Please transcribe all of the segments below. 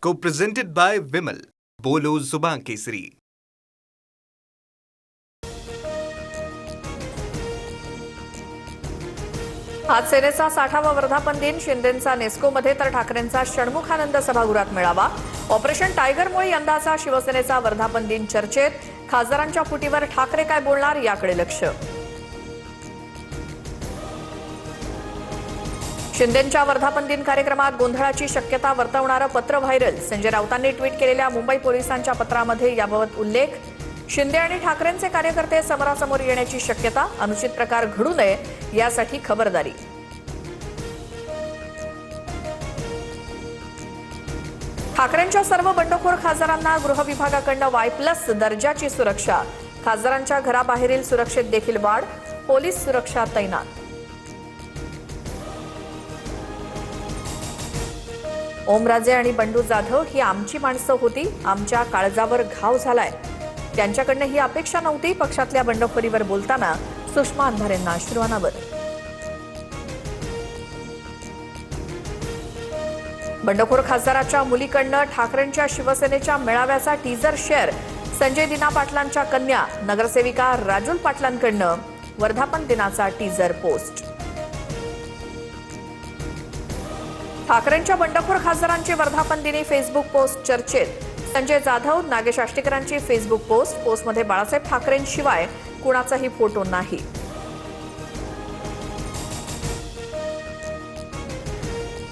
Co-presented by Vimal. बोलो जुबान केसरी. आज सेनेचा 60वा वर्धापन दिन. शिंदेंचा नेस्कोमध्ये तर ठाकरेंचा षण्मुखानंद सभागृहात मेळावा. ऑपरेशन टायगरमुळे यंदाचा शिवसेनेचा वर्धापन दिन चर्चेत. खासदारांच्या फुटीवर ठाकरे काय बोलणार याकडे लक्ष. शिंदेंच्या वर्धापन दिन कार्यक्रमात गोंधळाची शक्यता वर्तवणारं पत्र व्हायरल. संजय राऊतांनी ट्विट केलेल्या मुंबई पोलिसांच्या पत्रामध्ये याबाबत उल्लेख. शिंदे आणि ठाकरेंचे कार्यकर्ते समोरासमोर येण्याची शक्यता. अनुचित प्रकार घडू नये यासाठी खबरदारी. ठाकरेंच्या सर्व बंडखोर खासदारांना गृह विभागाकडून Y+ दर्जाची सुरक्षा. खासदारांच्या घराबाहेरील सुरक्षेत देखील वाढ. पोलीस सुरक्षा तैनात. ओमराजे आणि बंडू जाधव ही आमची माणसं होती. आमच्या काळजावर घाव झालाय. त्यांच्याकडनं ही अपेक्षा नव्हती. पक्षातल्या बंडखोरीवर बोलताना सुषमा अंधारेंना अश्रुअनावर. बंडखोर खासदाराच्या मुलीकडनं ठाकरेंच्या शिवसेनेच्या मेळाव्याचा टीजर शेअर. संजय दिना पाटलांच्या कन्या नगरसेविका राजुल पाटलांकडनं वर्धापन दिनाचा टीजर पोस्ट. ठाकरेंच्या बंडखोर खासदारांची वर्धापन दिनी फेसबुक पोस्ट चर्चेत. संजय जाधव, नागेश आष्टीकरांची फेसबुक पोस्ट. पोस्टमध्ये बाळासाहेब ठाकरेंशिवाय कुणाचाही फोटो नाही.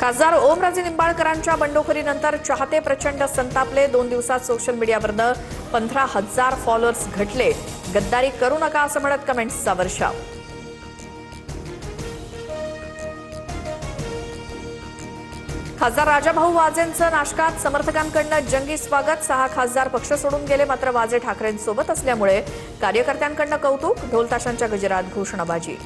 खासदार ओमराजे निंबाळकरांच्या बंडखोरीनंतर चाहते प्रचंड संतापले. 2 दिवसात सोशल मीडियावरनं 15,000 फॉलोअर्स घटले. गद्दारी करू नका असं म्हणत कमेंट्सचा वर्षाव. खासदार राजाभाऊ वाजेंचं नाशकात. समर्थकांकडनं जंगी स्वागत. 6 खासदार पक्ष सोडून गेले. मात्र वाजे ठाकरेंसोबत असल्यामुळे कार्यकर्त्यांकडनं कौतुक. ढोलताशांच्या गजरात घोषणाबाजी.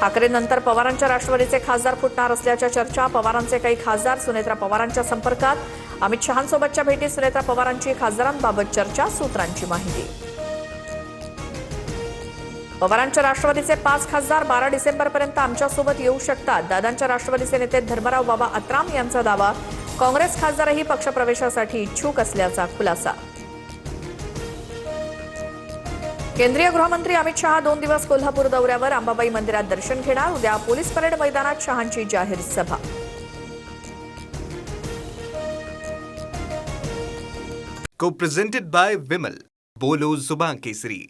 ठाकरेंनंतर पवारांच्या राष्ट्रवादीचे खासदार फुटणार असल्याच्या चर्चा. पवारांचे काही खासदार सुनेत्रा पवारांच्या संपर्कात. अमित शहांसोबतच्या भेटीत सुनेत्रा पवारांची खासदारांबाबत चर्चा. सूत्रांची माहिती. पवारांच्या राष्ट्रवादीचे 5 खासदार 12 डिसेंबरपर्यंत आमच्यासोबत येऊ शकतात. दादांच्या राष्ट्रवादीचे नेते धर्मराव बाबा अत्राम यांचा दावा. काँग्रेस खासदारही पक्षप्रवेशासाठी इच्छुक असल्याचा खुलासा. केंद्रीय गृहमंत्री अमित शहा 2 दिवस कोल्हापूर दौऱ्यावर. अंबाबाई मंदिरात दर्शन घेणार. उद्या पोलीस परेड मैदानात शहांची जाहीर सभा. Co-presented by Vimal. बोलो जुबान केसरी.